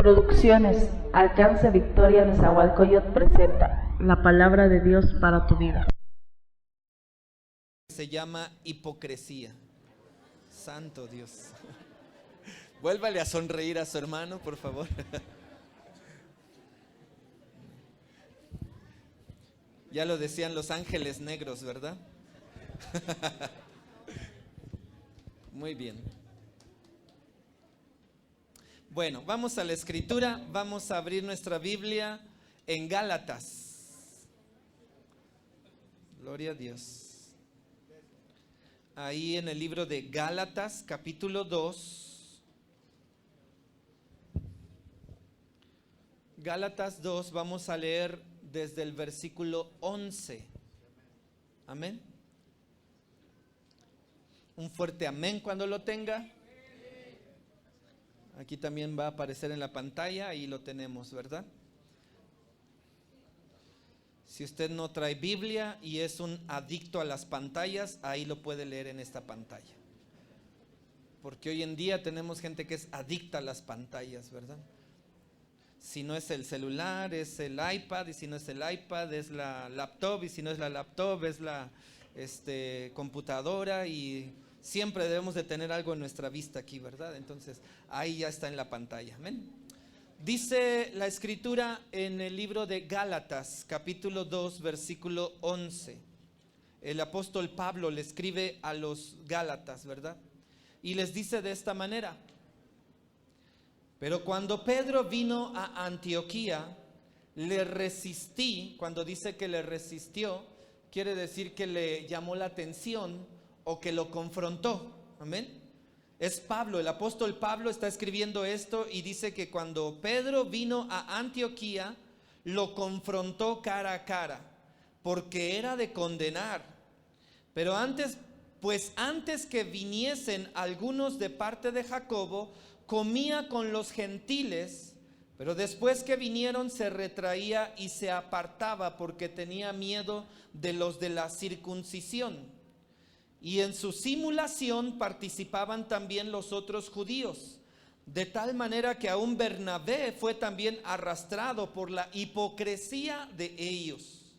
Producciones Alcance Victoria Nezahualcóyotl presenta la palabra de Dios para tu vida. Se llama hipocresía. Santo Dios. Vuélvale a sonreír a su hermano, por favor. Ya lo decían los ángeles negros, ¿verdad? Muy bien. Bueno, vamos a la escritura, vamos a abrir nuestra Biblia en Gálatas. Gloria a Dios. Ahí en el libro de Gálatas, capítulo 2. Gálatas 2, vamos a leer desde el versículo 11. Amén. Un fuerte amén cuando lo tenga. Aquí también va a aparecer en la pantalla, ahí lo tenemos, ¿verdad? Si usted no trae Biblia y es un adicto a las pantallas, ahí lo puede leer en esta pantalla. Porque hoy en día tenemos gente que es adicta a las pantallas, ¿verdad? Si no es el celular, es el iPad, y si no es el iPad, es la laptop, y si no es la laptop, es la computadora, y siempre debemos de tener algo en nuestra vista aquí, ¿verdad? Entonces, ahí ya está en la pantalla, amén. Dice la escritura en el libro de Gálatas, capítulo 2, versículo 11. El apóstol Pablo le escribe a los Gálatas, ¿verdad? Y les dice de esta manera: pero cuando Pedro vino a Antioquía, le resistí. Cuando dice que le resistió, quiere decir que le llamó la atención o que lo confrontó, amén. Es Pablo, el apóstol Pablo está escribiendo esto y dice que cuando Pedro vino a Antioquía, lo confrontó cara a cara, porque era de condenar. Pero antes que viniesen algunos de parte de Jacobo, comía con los gentiles, pero después que vinieron se retraía y se apartaba porque tenía miedo de los de la circuncisión. Y en su simulación participaban también los otros judíos, de tal manera que aún Bernabé fue también arrastrado por la hipocresía de ellos.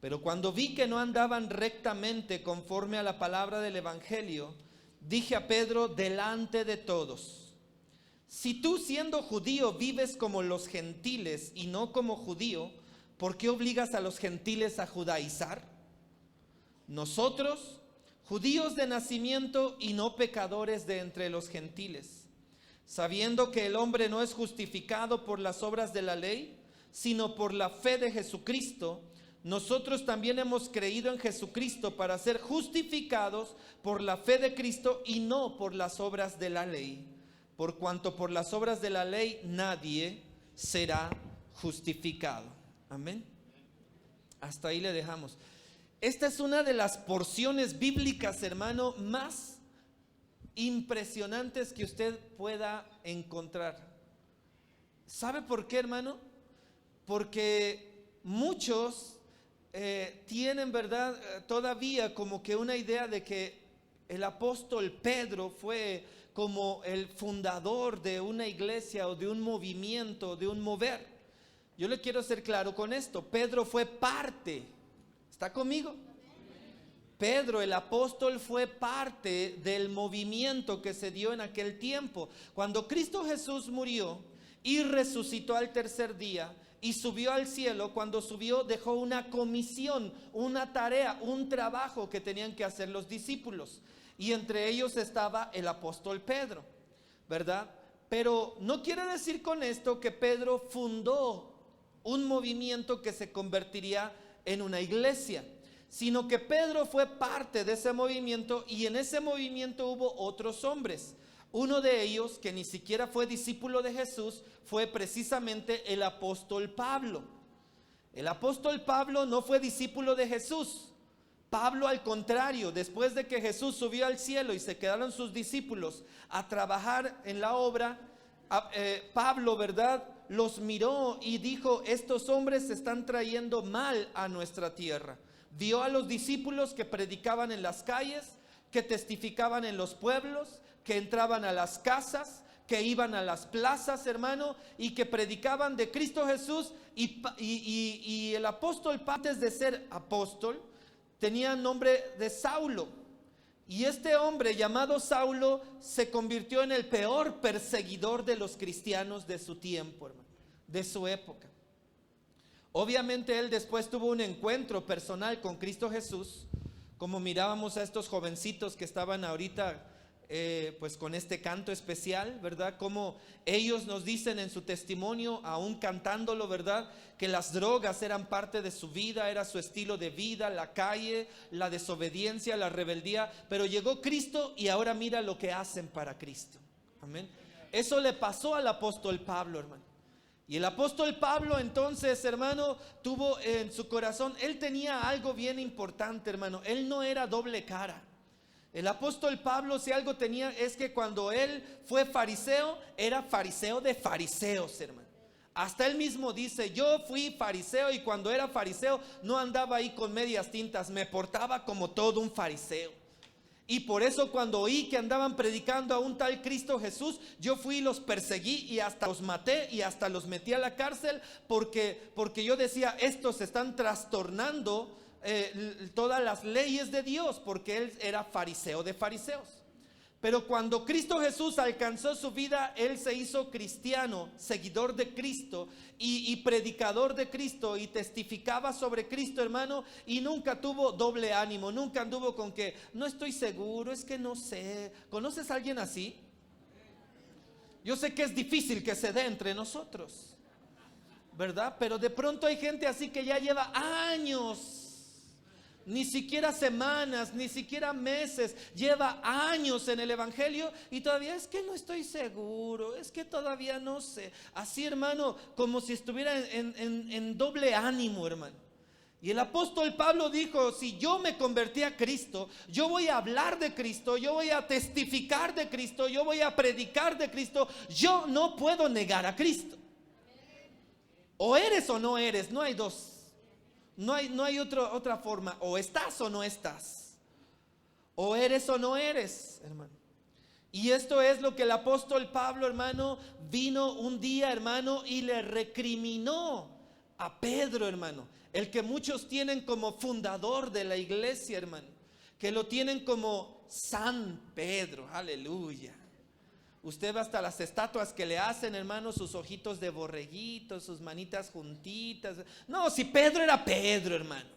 Pero cuando vi que no andaban rectamente conforme a la palabra del evangelio, dije a Pedro delante de todos: si tú, siendo judío, vives como los gentiles y no como judío, ¿por qué obligas a los gentiles a judaizar? Nosotros, judíos de nacimiento y no pecadores de entre los gentiles, sabiendo que el hombre no es justificado por las obras de la ley, sino por la fe de Jesucristo, nosotros también hemos creído en Jesucristo para ser justificados por la fe de Cristo y no por las obras de la ley, por cuanto por las obras de la ley nadie será justificado. Amén. Hasta ahí le dejamos. Esta es una de las porciones bíblicas, hermano, más impresionantes que usted pueda encontrar. ¿Sabe por qué, hermano? Porque muchos tienen, ¿verdad?, todavía como que una idea de que el apóstol Pedro fue como el fundador de una iglesia o de un movimiento, de un mover. Yo le quiero ser claro con esto: Pedro fue parte. ¿Está conmigo? Pedro, el apóstol, fue parte del movimiento que se dio en aquel tiempo. Cuando Cristo Jesús murió y resucitó al tercer día y subió al cielo, cuando subió dejó una comisión, una tarea, un trabajo que tenían que hacer los discípulos. Y entre ellos estaba el apóstol Pedro, ¿verdad? Pero no quiere decir con esto que Pedro fundó un movimiento que se convertiría en una iglesia, sino que Pedro fue parte de ese movimiento, y en ese movimiento hubo otros hombres. Uno de ellos, que ni siquiera fue discípulo de Jesús, fue precisamente el apóstol Pablo. El apóstol Pablo no fue discípulo de Jesús. Pablo, al contrario, después de que Jesús subió al cielo y se quedaron sus discípulos a trabajar en la obra, Pablo, ¿verdad?, los miró y dijo: estos hombres se están trayendo mal a nuestra tierra. Vio a los discípulos que predicaban en las calles, que testificaban en los pueblos, que entraban a las casas, que iban a las plazas, hermano, y que predicaban de Cristo Jesús. Y el apóstol, antes de ser apóstol, tenía nombre de Saulo. Y este hombre llamado Saulo se convirtió en el peor perseguidor de los cristianos de su tiempo, hermano, de su época. Obviamente él después tuvo un encuentro personal con Cristo Jesús, como mirábamos a estos jovencitos que estaban ahorita pues con este canto especial, ¿verdad? Como ellos nos dicen en su testimonio, aún cantándolo, ¿verdad? Que las drogas eran parte de su vida, era su estilo de vida, la calle, la desobediencia, la rebeldía. Pero llegó Cristo y ahora mira lo que hacen para Cristo. Amén. Eso le pasó al apóstol Pablo, hermano. Y el apóstol Pablo entonces, hermano, tuvo en su corazón, él tenía algo bien importante, hermano. Él no era doble cara. El apóstol Pablo, si algo tenía, es que cuando él fue fariseo, era fariseo de fariseos, hermano. Hasta él mismo dice, yo fui fariseo y cuando era fariseo no andaba ahí con medias tintas, me portaba como todo un fariseo. Y por eso cuando oí que andaban predicando a un tal Cristo Jesús, yo fui y los perseguí y hasta los maté y hasta los metí a la cárcel porque yo decía, estos están trastornando todas las leyes de Dios, porque él era fariseo de fariseos. Pero cuando Cristo Jesús alcanzó su vida, él se hizo cristiano, seguidor de Cristo y predicador de Cristo, y testificaba sobre Cristo, hermano, y nunca tuvo doble ánimo, nunca anduvo con que no estoy seguro, es que no sé. ¿Conoces a alguien así? Yo sé que es difícil que se dé entre nosotros, ¿verdad? Pero de pronto hay gente así que ya lleva años, ni siquiera semanas, ni siquiera meses, lleva años en el evangelio y todavía es que no estoy seguro, es que todavía no sé. Así, hermano, como si estuviera en doble ánimo, hermano. Y el apóstol Pablo dijo, si yo me convertí a Cristo, yo voy a hablar de Cristo, yo voy a testificar de Cristo, yo voy a predicar de Cristo. Yo no puedo negar a Cristo. O eres o no eres, no hay dos. No hay otra forma. O estás o no estás. O eres o no eres, hermano. Y esto es lo que el apóstol Pablo, hermano, vino un día, hermano, y le recriminó a Pedro, hermano, el que muchos tienen como fundador de la iglesia, hermano, que lo tienen como San Pedro, aleluya. Usted va hasta las estatuas que le hacen, hermano, sus ojitos de borreguito, sus manitas juntitas. No, si Pedro era Pedro, hermano.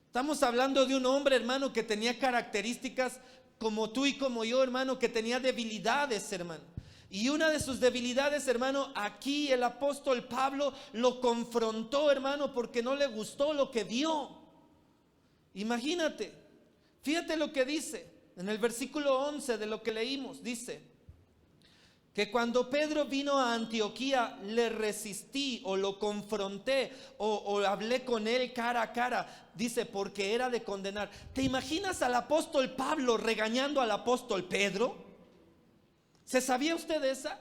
Estamos hablando de un hombre, hermano, que tenía características como tú y como yo, hermano, que tenía debilidades, hermano. Y una de sus debilidades, hermano, aquí el apóstol Pablo lo confrontó, hermano, porque no le gustó lo que vio. Imagínate, fíjate lo que dice en el versículo 11 de lo que leímos. Dice que cuando Pedro vino a Antioquía, le resistí o lo confronté o hablé con él cara a cara. Dice, porque era de condenar. ¿Te imaginas al apóstol Pablo regañando al apóstol Pedro? ¿Se sabía usted esa?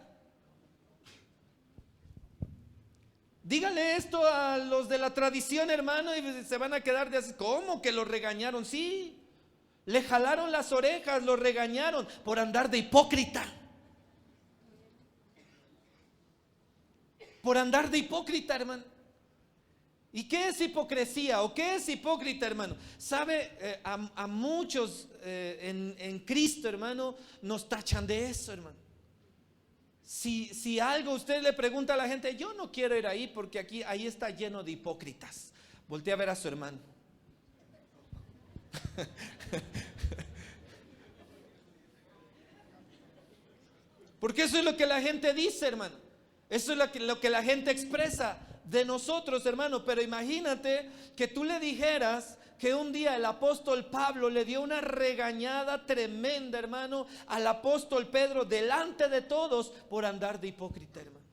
Dígale esto a los de la tradición, hermano, y se van a quedar de así. ¿Cómo que lo regañaron? Sí, le jalaron las orejas, lo regañaron por andar de hipócrita. Por andar de hipócrita, hermano. ¿Y qué es hipocresía? ¿O qué es hipócrita, hermano? Sabe, a muchos en Cristo, hermano, nos tachan de eso, hermano. Si algo usted le pregunta a la gente, yo no quiero ir ahí porque ahí está lleno de hipócritas. Voltea a ver a su hermano. Porque eso es lo que la gente dice, hermano. Eso es lo que la gente expresa de nosotros, hermano. Pero imagínate que tú le dijeras que un día el apóstol Pablo le dio una regañada tremenda, hermano, al apóstol Pedro delante de todos por andar de hipócrita, hermano.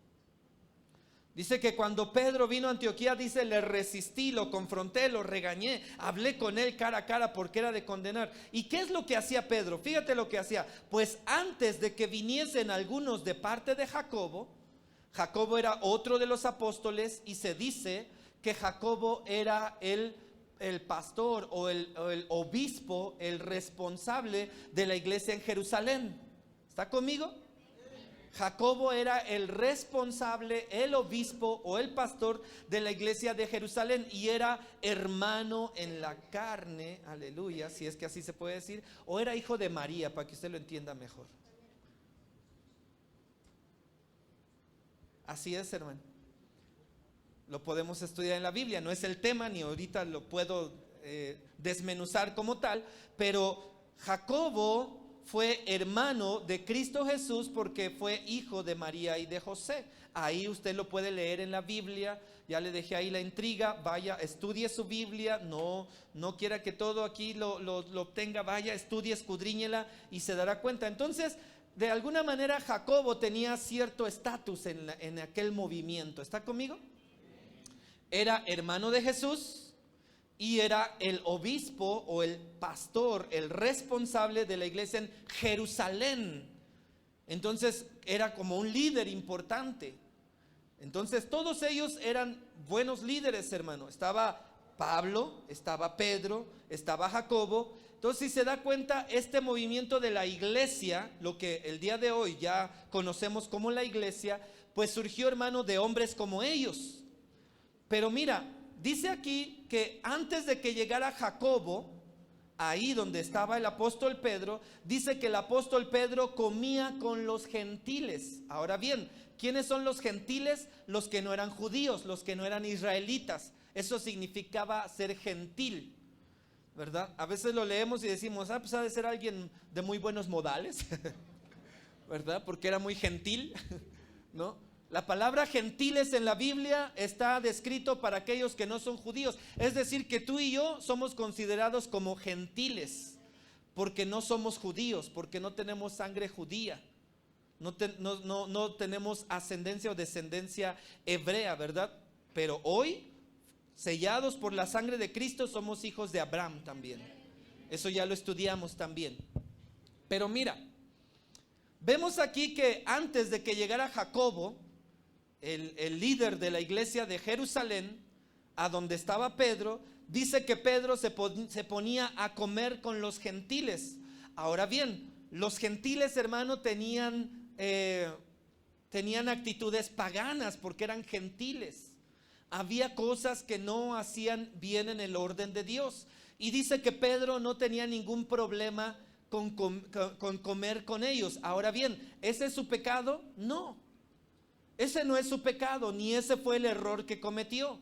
Dice que cuando Pedro vino a Antioquía, dice, le resistí, lo confronté, lo regañé, hablé con él cara a cara porque era de condenar. ¿Y qué es lo que hacía Pedro? Fíjate lo que hacía. Pues antes de que viniesen algunos de parte de Jacobo, Jacobo era otro de los apóstoles, y se dice que Jacobo era el pastor o el obispo, el responsable de la iglesia en Jerusalén. ¿Está conmigo? Jacobo era el responsable, el obispo o el pastor de la iglesia de Jerusalén y era hermano en la carne, aleluya, si es que así se puede decir, o era hijo de María, para que usted lo entienda mejor. Así es, hermano. Lo podemos estudiar en la Biblia, no es el tema, ni ahorita lo puedo desmenuzar como tal, pero Jacobo fue hermano de Cristo Jesús porque fue hijo de María y de José. Ahí usted lo puede leer en la Biblia. Ya le dejé ahí la intriga. Vaya, estudie su Biblia. No quiera que todo aquí lo obtenga. Vaya, estudie, escudriñela y se dará cuenta. Entonces, de alguna manera Jacobo tenía cierto estatus en aquel movimiento. ¿Está conmigo? Era hermano de Jesús y era el obispo o el pastor, el responsable de la iglesia en Jerusalén. Entonces era como un líder importante. Entonces todos ellos eran buenos líderes, hermano. Estaba Pablo, estaba Pedro, estaba Jacobo. Entonces, si se da cuenta, este movimiento de la iglesia, lo que el día de hoy ya conocemos como la iglesia, pues surgió, hermano, de hombres como ellos. Pero mira, dice aquí que antes de que llegara Jacobo, ahí donde estaba el apóstol Pedro, dice que el apóstol Pedro comía con los gentiles. Ahora bien, ¿quiénes son los gentiles? Los que no eran judíos, los que no eran israelitas. Eso significaba ser gentil, ¿verdad? A veces lo leemos y decimos, pues ha de ser alguien de muy buenos modales, ¿verdad? Porque era muy gentil, ¿no? La palabra gentiles en la Biblia está descrito para aquellos que no son judíos. Es decir, que tú y yo somos considerados como gentiles porque no somos judíos, porque no tenemos sangre judía. No tenemos ascendencia o descendencia hebrea, ¿verdad? Pero hoy, sellados por la sangre de Cristo, somos hijos de Abraham también. Eso ya lo estudiamos también. Pero mira, vemos aquí que antes de que llegara Jacobo, el líder de la iglesia de Jerusalén, a donde estaba Pedro, dice que Pedro se ponía a comer con los gentiles. Ahora bien, los gentiles, hermano, tenían actitudes paganas porque eran gentiles. Había cosas que no hacían bien en el orden de Dios. Y dice que Pedro no tenía ningún problema con comer con ellos. Ahora bien, ¿ese es su pecado? No. Ese no es su pecado, ni ese fue el error que cometió.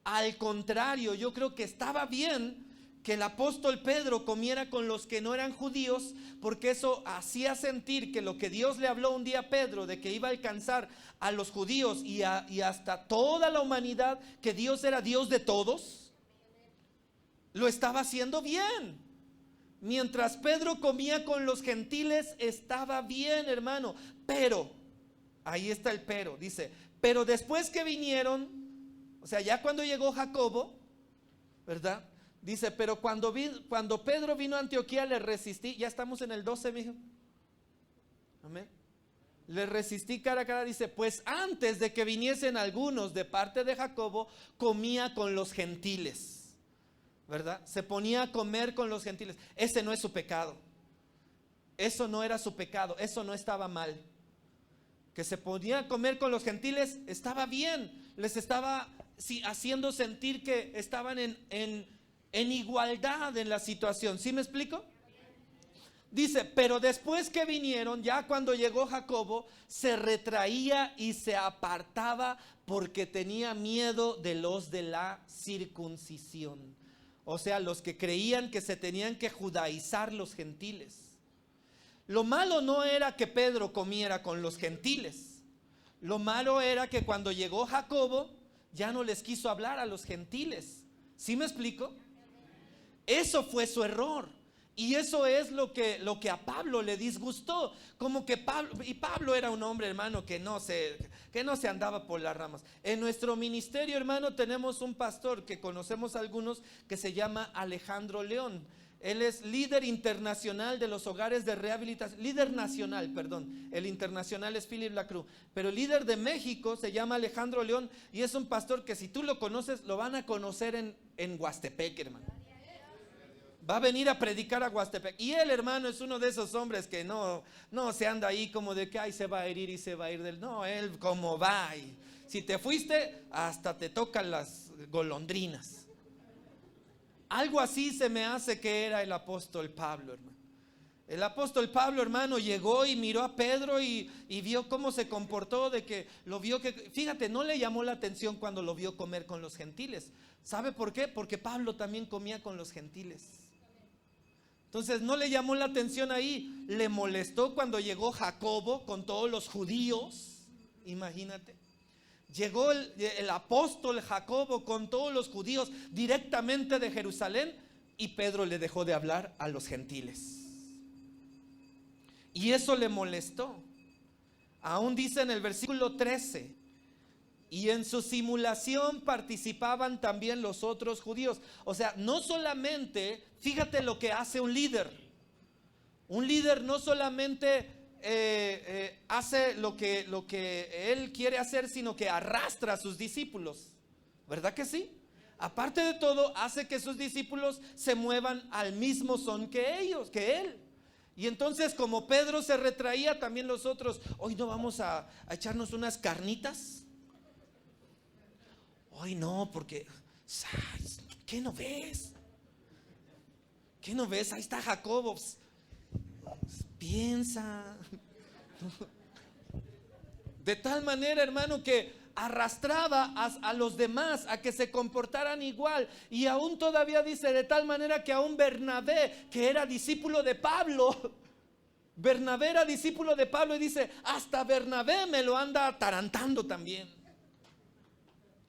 Al contrario, yo creo que estaba bien que el apóstol Pedro comiera con los que no eran judíos, porque eso hacía sentir que lo que Dios le habló un día a Pedro, de que iba a alcanzar a los judíos y hasta toda la humanidad, que Dios era Dios de todos, lo estaba haciendo bien. Mientras Pedro comía con los gentiles, estaba bien, hermano. Pero ahí está el pero, dice, pero después que vinieron, o sea, ya cuando llegó Jacobo, ¿verdad? Dice, pero cuando Pedro vino a Antioquía, le resistí. Ya estamos en el 12, mijo. Amén. Le resistí cara a cara. Dice, pues antes de que viniesen algunos de parte de Jacobo, comía con los gentiles, ¿verdad? Se ponía a comer con los gentiles. Ese no es su pecado. Eso no era su pecado. Eso no estaba mal. Que se ponía a comer con los gentiles estaba bien. Les estaba haciendo sentir que estaban en igualdad en la situación. ¿Sí me explico? Dice, pero después que vinieron, ya cuando llegó Jacobo, se retraía y se apartaba porque tenía miedo de los de la circuncisión. O sea, los que creían que se tenían que judaizar los gentiles. Lo malo no era que Pedro comiera con los gentiles. Lo malo era que cuando llegó Jacobo, ya no les quiso hablar a los gentiles. ¿Sí me explico? Eso fue su error. Y eso es lo que a Pablo le disgustó. Como que Pablo era un hombre, hermano, que no se andaba por las ramas. En nuestro ministerio, hermano, tenemos un pastor que conocemos algunos que se llama Alejandro León. Él es líder internacional de los hogares de rehabilitación, líder nacional, perdón, el internacional es Philip Lacruz, pero el líder de México se llama Alejandro León y es un pastor que si tú lo conoces, lo van a conocer en Huastepec, hermano. va a venir a predicar a Huastepec. Y él, hermano, es uno de esos hombres que no se anda ahí como de que ay, se va a herir y se va a ir del. No, él como va. Y si te fuiste, hasta te tocan las golondrinas. Algo así se me hace que era el apóstol Pablo, hermano. El apóstol Pablo, hermano, llegó y miró a Pedro y vio cómo se comportó, de que lo vio que, fíjate, no le llamó la atención cuando lo vio comer con los gentiles. ¿Sabe por qué? Porque Pablo también comía con los gentiles. Entonces no le llamó la atención ahí, le molestó cuando llegó Jacobo con todos los judíos, imagínate. Llegó el apóstol Jacobo con todos los judíos directamente de Jerusalén y Pedro le dejó de hablar a los gentiles. Y eso le molestó. Aún dice en el versículo 13, y en su simulación participaban también los otros judíos. O sea, no solamente, fíjate lo que hace un líder. Un líder no solamente hace lo que él quiere hacer, sino que arrastra a sus discípulos. ¿Verdad que sí? Aparte de todo, hace que sus discípulos se muevan al mismo son que ellos, que él. Y entonces, como Pedro se retraía, también los otros, hoy no vamos a echarnos unas carnitas. Hoy no, porque ¿qué no ves? ¿Qué no ves? Ahí está Jacobo. Piensa. De tal manera, hermano, que arrastraba a los demás a que se comportaran igual. Y aún todavía dice, de tal manera que aún Bernabé, que era discípulo de Pablo, Bernabé era discípulo de Pablo, y dice, hasta Bernabé me lo anda atarantando también.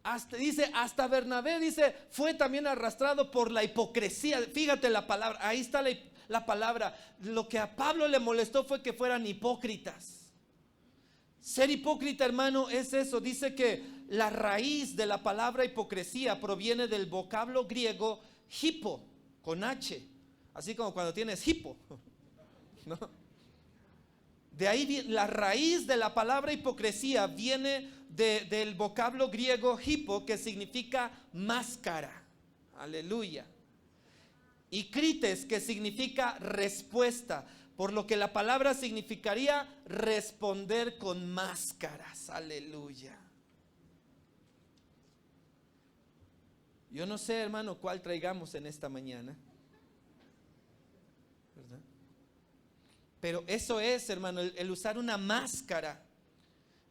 Hasta Bernabé, dice, fue también arrastrado por la hipocresía. Fíjate la palabra, ahí está la palabra. Lo que a Pablo le molestó fue que fueran hipócritas. Ser hipócrita, hermano, es eso. Dice que la raíz de la palabra hipocresía proviene del vocablo griego hipo, con H, así como cuando tienes hipo, ¿no? De ahí la raíz de la palabra hipocresía viene del vocablo griego hipo, que significa máscara. Aleluya. Y krites, que significa respuesta, por lo que la palabra significaría responder con máscaras. Aleluya. Yo no sé, hermano, cuál traigamos en esta mañana, ¿verdad? Pero eso es, hermano, el usar una máscara.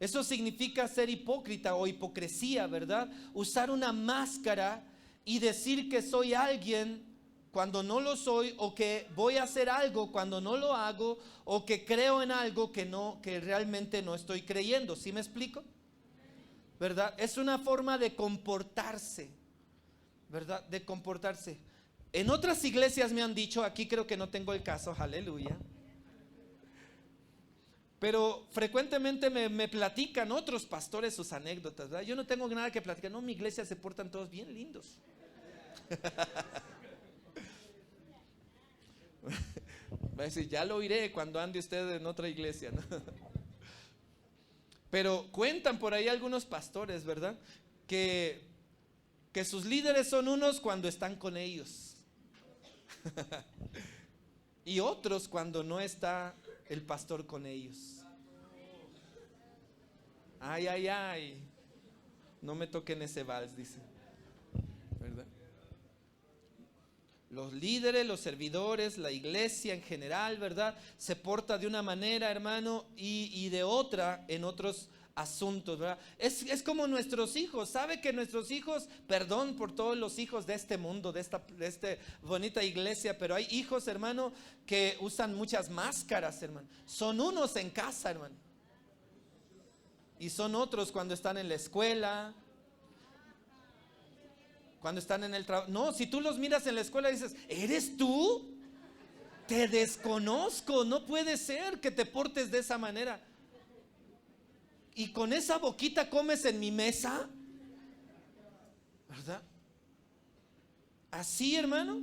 Eso significa ser hipócrita o hipocresía, ¿verdad? Usar una máscara y decir que soy alguien cuando no lo soy, o que voy a hacer algo cuando no lo hago, o que creo en algo que realmente no estoy creyendo. ¿Sí me explico? ¿Verdad? Es una forma de comportarse, ¿verdad? De comportarse. En otras iglesias me han dicho, aquí creo que no tengo el caso, aleluya, pero frecuentemente me platican otros pastores sus anécdotas, ¿verdad? Yo no tengo nada que platicar. No, mi iglesia se portan todos bien lindos. Va a decir, ya lo oiré cuando ande usted en otra iglesia, ¿no? Pero cuentan por ahí algunos pastores, ¿verdad? Que sus líderes son unos cuando están con ellos y otros cuando no está el pastor con ellos. Ay, ay, ay, no me toquen ese vals, dice, ¿verdad? Los líderes, los servidores, la iglesia en general, ¿verdad? Se porta de una manera, hermano, y de otra en otros asuntos, ¿verdad? Es como nuestros hijos. ¿Sabe que nuestros hijos, perdón por todos los hijos de este mundo, de esta bonita iglesia, pero hay hijos, hermano, que usan muchas máscaras, hermano? Son unos en casa, hermano, y son otros cuando están en la escuela, cuando están en el trabajo. No, si tú los miras en la escuela dices, ¿eres tú? Te desconozco, no puede ser que te portes de esa manera. Y con esa boquita comes en mi mesa, ¿verdad? Así, hermano.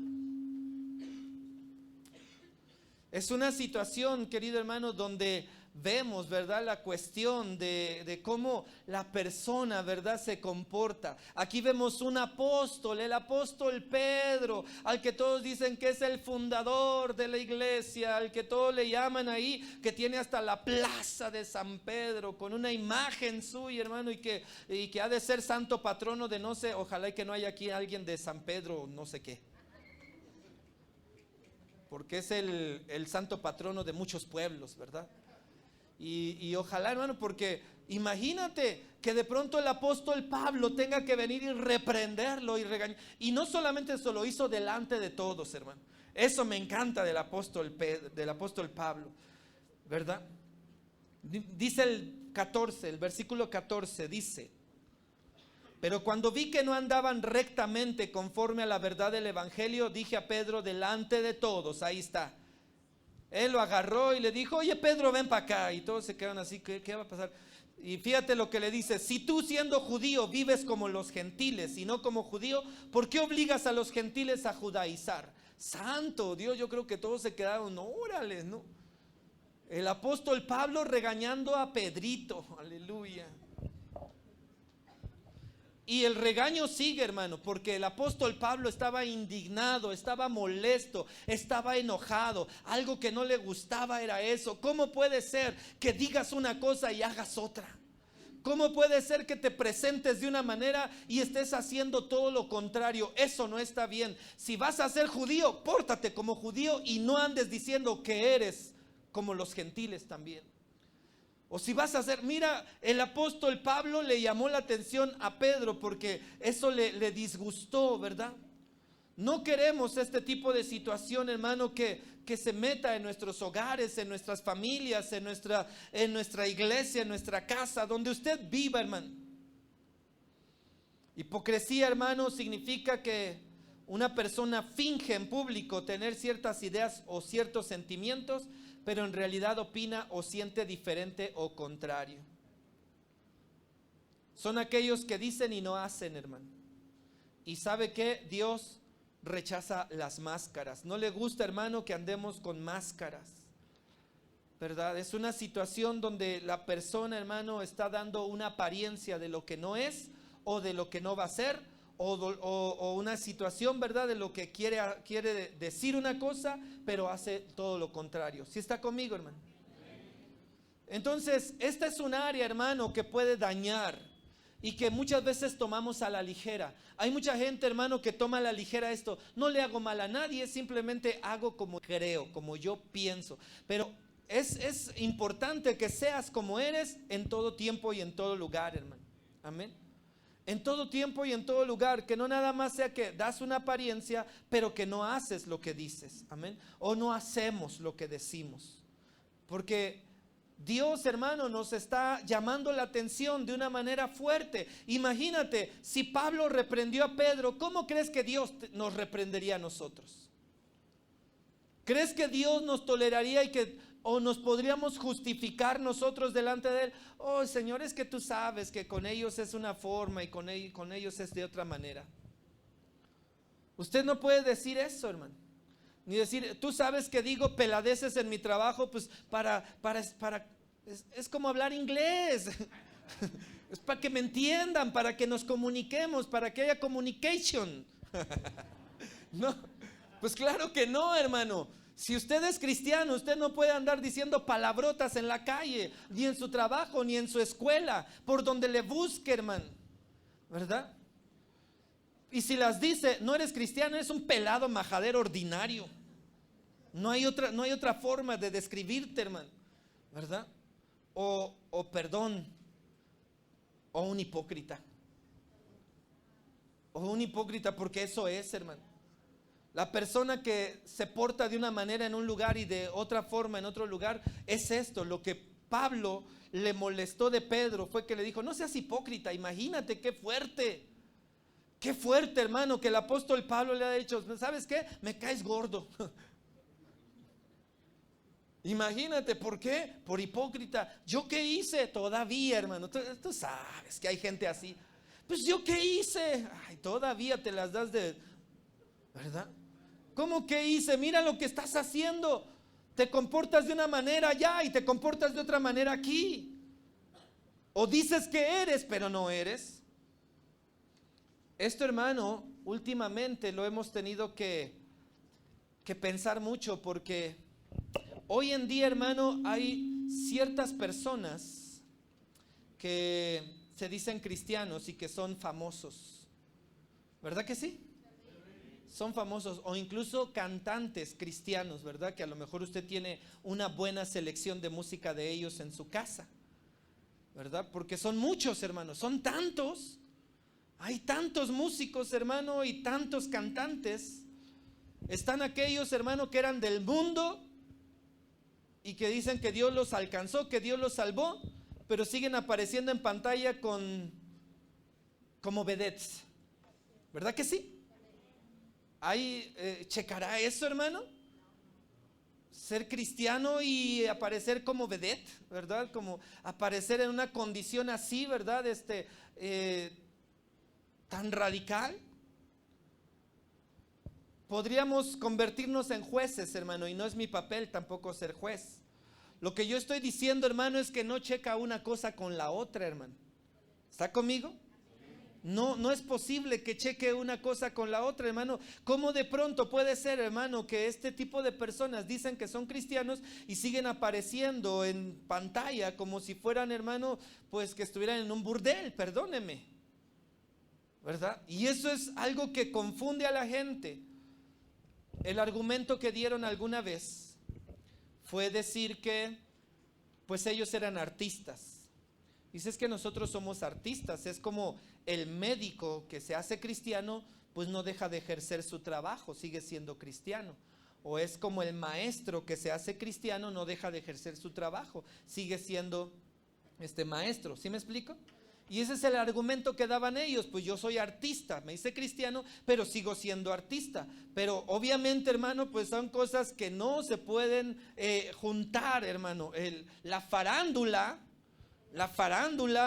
Es una situación, querido hermano, donde vemos, ¿verdad?, la cuestión de cómo la persona, ¿verdad?, se comporta. Aquí vemos un apóstol, el apóstol Pedro, al que todos dicen que es el fundador de la iglesia, al que todos le llaman ahí, que tiene hasta la plaza de San Pedro con una imagen suya, hermano, y que ha de ser santo patrono de no sé, ojalá y que no haya aquí alguien de San Pedro, no sé qué, porque es el santo patrono de muchos pueblos, ¿verdad? Y ojalá, hermano, porque imagínate que de pronto el apóstol Pablo tenga que venir y reprenderlo y regañar. Y no solamente eso, lo hizo delante de todos, hermano. Eso me encanta del apóstol Pablo, ¿verdad? Dice el versículo 14, dice: pero cuando vi que no andaban rectamente conforme a la verdad del evangelio, dije a Pedro delante de todos, ahí está. Él lo agarró y le dijo: oye Pedro, ven para acá. Y todos se quedan así, ¿qué va a pasar? Y fíjate lo que le dice: si tú siendo judío vives como los gentiles y no como judío, ¿por qué obligas a los gentiles a judaizar? Santo Dios, yo creo que todos se quedaron, órale, ¿no? El apóstol Pablo regañando a Pedrito, aleluya. Y el regaño sigue, hermano, porque el apóstol Pablo estaba indignado, estaba molesto, estaba enojado. Algo que no le gustaba era eso. ¿Cómo puede ser que digas una cosa y hagas otra? ¿Cómo puede ser que te presentes de una manera y estés haciendo todo lo contrario? Eso no está bien. Si vas a ser judío, pórtate como judío y no andes diciendo que eres como los gentiles también. O si vas a hacer, mira, el apóstol Pablo le llamó la atención a Pedro porque eso le disgustó, ¿verdad? No queremos este tipo de situación, hermano, que se meta en nuestros hogares, en nuestras familias, en nuestra iglesia, en nuestra casa, donde usted viva, hermano. Hipocresía, hermano, significa que una persona finge en público tener ciertas ideas o ciertos sentimientos, pero en realidad opina o siente diferente o contrario. Son aquellos que dicen y no hacen, hermano. Y sabe que Dios rechaza las máscaras. No le gusta, hermano, que andemos con máscaras, ¿verdad? Es una situación donde la persona, hermano, está dando una apariencia de lo que no es o de lo que no va a ser. O una situación, ¿verdad?, de lo que quiere decir una cosa, pero hace todo lo contrario. ¿Sí está conmigo, hermano? Entonces, esta es un área, hermano, que puede dañar y que muchas veces tomamos a la ligera. Hay mucha gente, hermano, que toma a la ligera esto. No le hago mal a nadie, simplemente hago como creo, como yo pienso. Pero es importante que seas como eres en todo tiempo y en todo lugar, hermano. Amén. En todo tiempo y en todo lugar, que no nada más sea que das una apariencia, pero que no haces lo que dices, amén, o no hacemos lo que decimos, porque Dios, hermano, nos está llamando la atención de una manera fuerte. Imagínate, si Pablo reprendió a Pedro, ¿cómo crees que Dios nos reprendería a nosotros? ¿Crees que Dios nos toleraría o nos podríamos justificar nosotros delante de Él? Oh, Señor, es que tú sabes que con ellos es una forma y con ellos es de otra manera. Usted no puede decir eso, hermano. Ni decir, tú sabes que digo peladeces en mi trabajo, pues es como hablar inglés. Es para que me entiendan, para que nos comuniquemos, para que haya communication. No, pues claro que no, hermano. Si usted es cristiano, usted no puede andar diciendo palabrotas en la calle, ni en su trabajo, ni en su escuela, por donde le busque, hermano, ¿verdad? Y si las dice, no eres cristiano, eres un pelado majadero ordinario. No hay otra forma de describirte, hermano, ¿verdad? O perdón, o un hipócrita. O un hipócrita, porque eso es, hermano. La persona que se porta de una manera en un lugar y de otra forma en otro lugar, es esto. Lo que Pablo le molestó de Pedro fue que le dijo, no seas hipócrita. Imagínate qué fuerte, hermano, que el apóstol Pablo le ha dicho, ¿sabes qué? Me caes gordo. Imagínate, ¿por qué? Por hipócrita. ¿Yo qué hice? Todavía, hermano, tú sabes que hay gente así. Pues ¿yo qué hice? Ay, todavía te las das de, ¿verdad? ¿Cómo que hice? Mira lo que estás haciendo. te comportas de una manera allá y te comportas de otra manera aquí. O dices que eres, pero no eres. Esto, hermano, últimamente lo hemos tenido que pensar mucho, porque hoy en día, hermano, hay ciertas personas que se dicen cristianos y que son famosos. ¿Verdad que sí? Son famosos, o incluso cantantes cristianos, ¿verdad? Que a lo mejor usted tiene una buena selección de música de ellos en su casa, ¿verdad? Porque son muchos, hermanos, son tantos. Hay tantos músicos, hermano, y tantos cantantes. Están aquellos, hermano, que eran del mundo y que dicen que Dios los alcanzó, que Dios los salvó, pero siguen apareciendo en pantalla como vedettes. ¿Verdad que sí? Ahí checará eso, hermano. Ser cristiano y aparecer como vedette, ¿verdad? Como aparecer en una condición así, ¿verdad? Tan radical. Podríamos convertirnos en jueces, hermano, y no es mi papel tampoco ser juez. Lo que yo estoy diciendo, hermano, es que no checa una cosa con la otra, hermano. ¿Está conmigo? No es posible que cheque una cosa con la otra, hermano. ¿Cómo de pronto puede ser, hermano, que este tipo de personas dicen que son cristianos y siguen apareciendo en pantalla como si fueran, hermano, pues que estuvieran en un burdel? Perdóneme, ¿verdad? Y eso es algo que confunde a la gente. El argumento que dieron alguna vez fue decir que pues ellos eran artistas. Dice, es que nosotros somos artistas. Es como el médico que se hace cristiano, pues no deja de ejercer su trabajo, sigue siendo cristiano. O es como el maestro que se hace cristiano, no deja de ejercer su trabajo, sigue siendo maestro. ¿Sí me explico? Y ese es el argumento que daban ellos. Pues yo soy artista, me hice cristiano, pero sigo siendo artista. Pero obviamente, hermano, pues son cosas que no se pueden juntar, hermano. La farándula,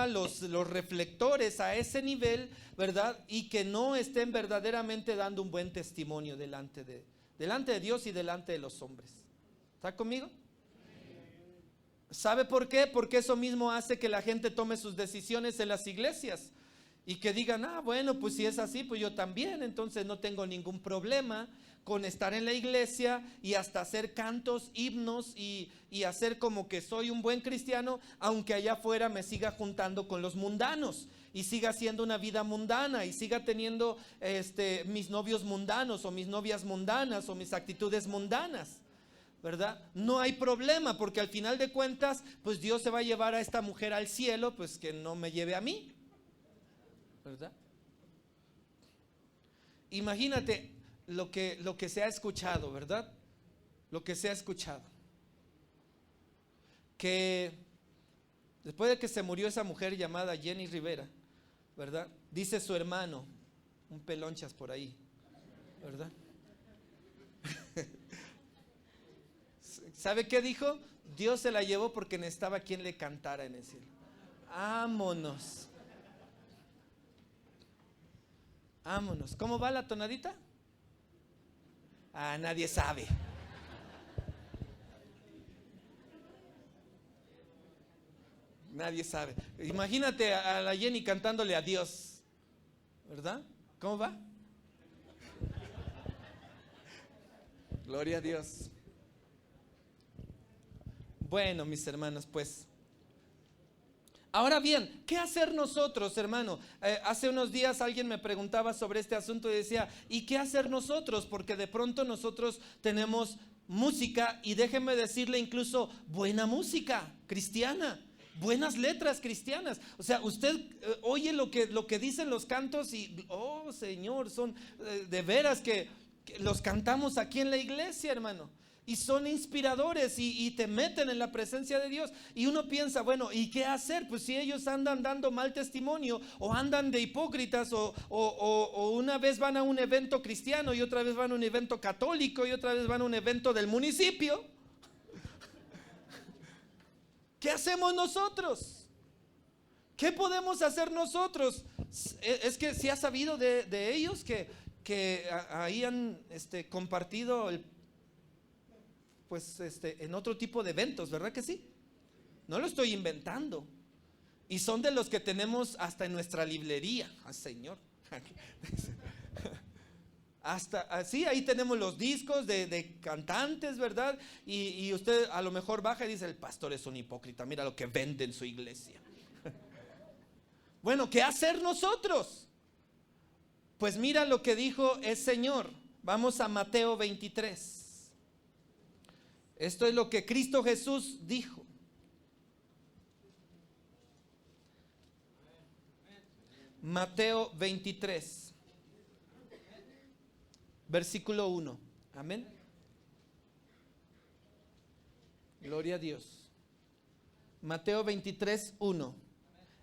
los reflectores a ese nivel, ¿verdad? Y que no estén verdaderamente dando un buen testimonio delante de Dios y delante de los hombres. ¿Está conmigo? ¿Sabe por qué? Porque eso mismo hace que la gente tome sus decisiones en las iglesias y que digan, bueno, pues si es así, pues yo también, entonces no tengo ningún problema con estar en la iglesia y hasta hacer cantos, himnos y hacer como que soy un buen cristiano, aunque allá afuera me siga juntando con los mundanos y siga haciendo una vida mundana y siga teniendo mis novios mundanos o mis novias mundanas o mis actitudes mundanas, ¿verdad? No hay problema, porque al final de cuentas pues Dios se va a llevar a esta mujer al cielo, pues que no me lleve a mí, ¿verdad? Imagínate lo que se ha escuchado, ¿verdad? Lo que se ha escuchado, que después de que se murió esa mujer llamada Jenny Rivera, ¿verdad? Dice su hermano, un pelonchas por ahí, ¿verdad? ¿Sabe qué dijo? Dios se la llevó porque necesitaba quien le cantara en el cielo. Vámonos. Vámonos. ¿Cómo va la tonadita? Nadie sabe. Nadie sabe. Imagínate a la Jenny cantándole a Dios, ¿verdad? ¿Cómo va? Gloria a Dios. Bueno, mis hermanos, pues ahora bien, ¿qué hacer nosotros, hermano? Hace unos días alguien me preguntaba sobre este asunto y decía, ¿y qué hacer nosotros? Porque de pronto nosotros tenemos música, y déjeme decirle, incluso buena música cristiana, buenas letras cristianas. O sea, usted oye lo que dicen los cantos y, oh Señor, son de veras que los cantamos aquí en la iglesia, hermano. Y son inspiradores y te meten en la presencia de Dios. Y uno piensa, bueno, ¿y qué hacer? Pues si ellos andan dando mal testimonio, o andan de hipócritas, o una vez van a un evento cristiano y otra vez van a un evento católico y otra vez van a un evento del municipio. ¿Qué hacemos nosotros? ¿Qué podemos hacer nosotros? Es que si ha sabido de ellos que ahí han compartido pues en otro tipo de eventos, ¿verdad que sí? No lo estoy inventando. Y son de los que tenemos hasta en nuestra librería. ¡Ah, Señor! Hasta así, ahí tenemos los discos de cantantes, ¿verdad? Y usted a lo mejor baja y dice: el pastor es un hipócrita, mira lo que vende en su iglesia. Bueno, ¿qué hacer nosotros? Pues mira lo que dijo el Señor. Vamos a Mateo 23. Esto es lo que Cristo Jesús dijo. Mateo 23, versículo 1. Amén. Gloria a Dios. Mateo 23, 1.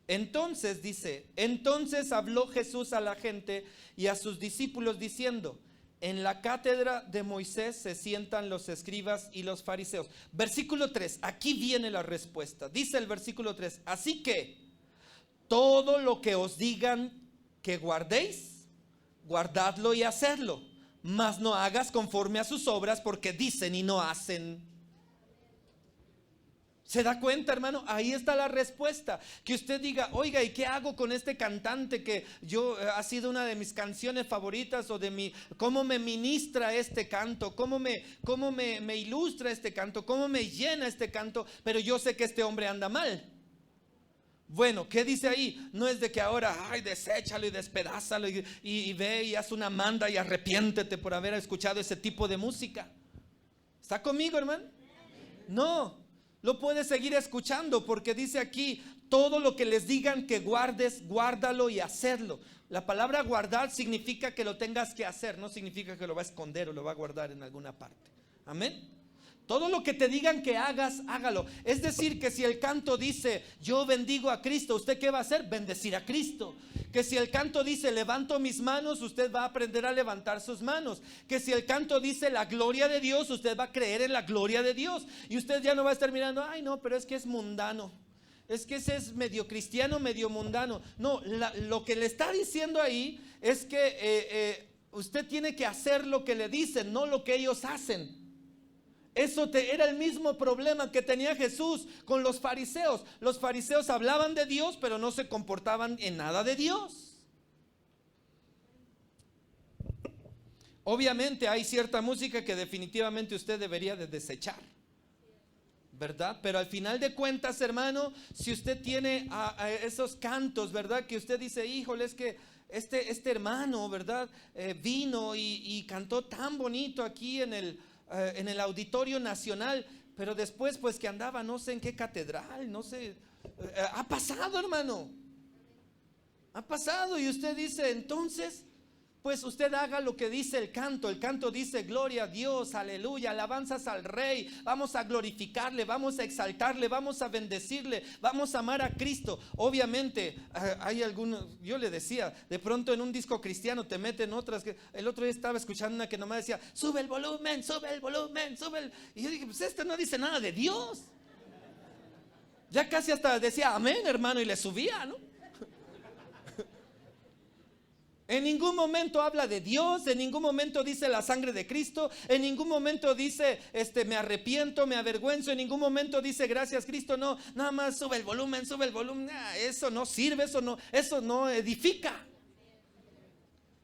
Entonces dice: entonces habló Jesús a la gente y a sus discípulos diciendo: en la cátedra de Moisés se sientan los escribas y los fariseos. Versículo 3, aquí viene la respuesta. Dice el versículo 3: así que todo lo que os digan que guardéis, guardadlo y hacedlo, mas no hagas conforme a sus obras, porque dicen y no hacen. ¿Se da cuenta, hermano? Ahí está la respuesta. Que usted diga: oiga, ¿y qué hago con este cantante que ha sido una de mis canciones favoritas? O ¿cómo me ministra este canto? ¿Cómo me ilustra este canto? ¿Cómo me llena este canto? Pero yo sé que este hombre anda mal. Bueno, ¿qué dice ahí? No es de que ahora, deséchalo y despedázalo y ve y haz una manda y arrepiéntete por haber escuchado ese tipo de música. ¿Está conmigo, hermano? No, lo puedes seguir escuchando, porque dice aquí: todo lo que les digan que guardes, guárdalo y hacerlo. La palabra guardar significa que lo tengas que hacer, no significa que lo va a esconder o lo va a guardar en alguna parte. Amén. Todo lo que te digan que hagas, hágalo. Es decir, que si el canto dice: yo bendigo a Cristo, ¿usted qué va a hacer? Bendecir a Cristo. Que si el canto dice: levanto mis manos, usted va a aprender a levantar sus manos. Que si el canto dice: la gloria de Dios, usted va a creer en la gloria de Dios. Y usted ya no va a estar mirando: ay no, pero es que es mundano, es que ese es medio cristiano, medio mundano. No, lo que le está diciendo ahí es que usted tiene que hacer lo que le dicen, no lo que ellos hacen. Eso era el mismo problema que tenía Jesús con los fariseos. Los fariseos hablaban de Dios, pero no se comportaban en nada de Dios. Obviamente hay cierta música que definitivamente usted debería de desechar, ¿verdad? Pero al final de cuentas, hermano, si usted tiene a esos cantos, ¿verdad? Que usted dice: híjole, es que este hermano, ¿verdad? Vino y cantó tan bonito aquí en el Auditorio Nacional, pero después pues que andaba no sé en qué catedral, no sé, ha pasado, hermano, ha pasado. Y usted dice: entonces pues usted haga lo que dice el canto. El canto dice: gloria a Dios, aleluya, alabanzas al Rey, vamos a glorificarle, vamos a exaltarle, vamos a bendecirle, vamos a amar a Cristo. Obviamente hay algunos, yo le decía, de pronto en un disco cristiano te meten otras. El otro día estaba escuchando una que nomás decía: sube el volumen, sube el volumen, sube el... Y yo dije: pues este no dice nada de Dios. Ya casi hasta decía amén, hermano, y le subía, ¿no? En ningún momento habla de Dios, en ningún momento dice la sangre de Cristo, en ningún momento dice me arrepiento, me avergüenzo, en ningún momento dice gracias Cristo. No, nada más sube el volumen, sube el volumen. Eso no sirve, eso no edifica.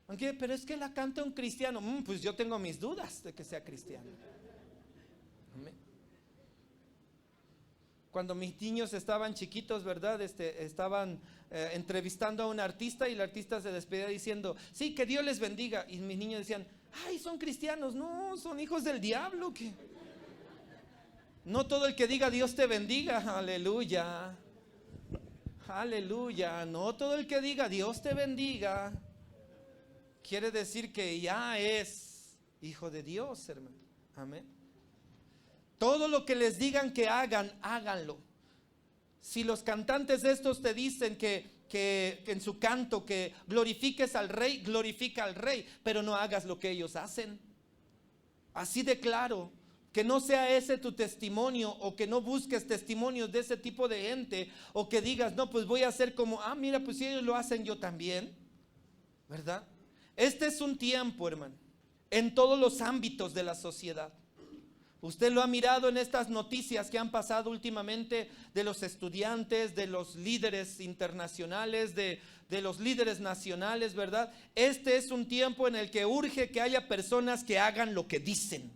Aunque, pero es que la canta un cristiano. Pues yo tengo mis dudas de que sea cristiano. Amén. Cuando mis niños estaban chiquitos, ¿verdad? Estaban entrevistando a un artista, y el artista se despedía diciendo: sí, que Dios les bendiga. Y mis niños decían: ay, son cristianos. No, son hijos del diablo. ¿Qué? No todo el que diga Dios te bendiga, aleluya, aleluya, no todo el que diga Dios te bendiga quiere decir que ya es hijo de Dios, hermano. Amén. Todo lo que les digan que hagan, háganlo. Si los cantantes estos te dicen que en su canto que glorifiques al Rey, glorifica al Rey, pero no hagas lo que ellos hacen. Así de claro. Que no sea ese tu testimonio, o que no busques testimonios de ese tipo de gente, o que digas: no, pues voy a hacer como, mira, pues si ellos lo hacen, yo también, ¿verdad? Este es un tiempo, hermano, en todos los ámbitos de la sociedad, Usted lo ha mirado en estas noticias que han pasado últimamente de los estudiantes, de los líderes internacionales, de los líderes nacionales, ¿verdad? Este es un tiempo en el que urge que haya personas que hagan lo que dicen.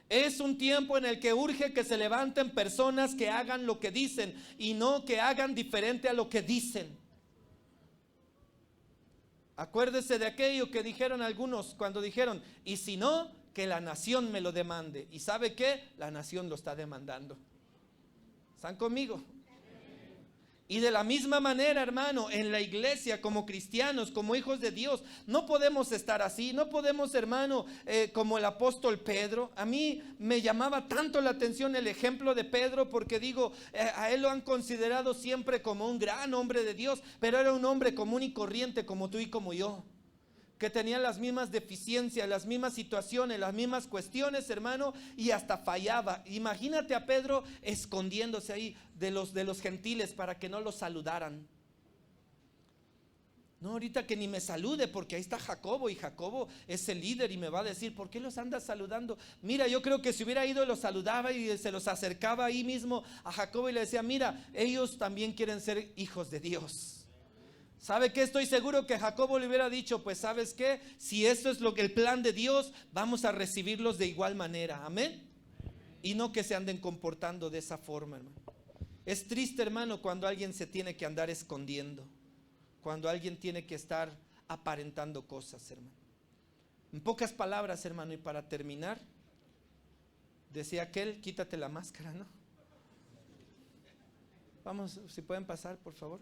Es un tiempo en el que urge que se levanten personas que hagan lo que dicen y no que hagan diferente a lo que dicen. Acuérdese de aquello que dijeron algunos cuando dijeron, y si no, que la nación me lo demande. ¿Y sabe qué? La nación lo está demandando. ¿Están conmigo? Y de la misma manera, hermano, en la iglesia, como cristianos, como hijos de Dios, no podemos estar así. No podemos, hermano, como el apóstol Pedro. A mí me llamaba tanto la atención el ejemplo de Pedro, porque digo, a él lo han considerado siempre como un gran hombre de Dios, pero era un hombre común y corriente como tú y como yo, que tenía las mismas deficiencias, las mismas situaciones, las mismas cuestiones, hermano, y hasta fallaba. Imagínate a Pedro escondiéndose ahí de los gentiles para que no los saludaran. No, ahorita que ni me salude, porque ahí está Jacobo, y Jacobo es el líder y me va a decir, ¿por qué los andas saludando? Mira, yo creo que si hubiera ido los saludaba y se los acercaba ahí mismo a Jacobo y le decía, mira, ellos también quieren ser hijos de Dios. ¿Sabe qué? Estoy seguro que Jacobo le hubiera dicho, pues ¿sabes qué? Si esto es lo que el plan de Dios, vamos a recibirlos de igual manera, amén. Y no que se anden comportando de esa forma, hermano. Es triste, hermano, cuando alguien se tiene que andar escondiendo, cuando alguien tiene que estar aparentando cosas, hermano. En pocas palabras, hermano, y para terminar, decía aquel, quítate la máscara, ¿no? Vamos, si pueden pasar, por favor.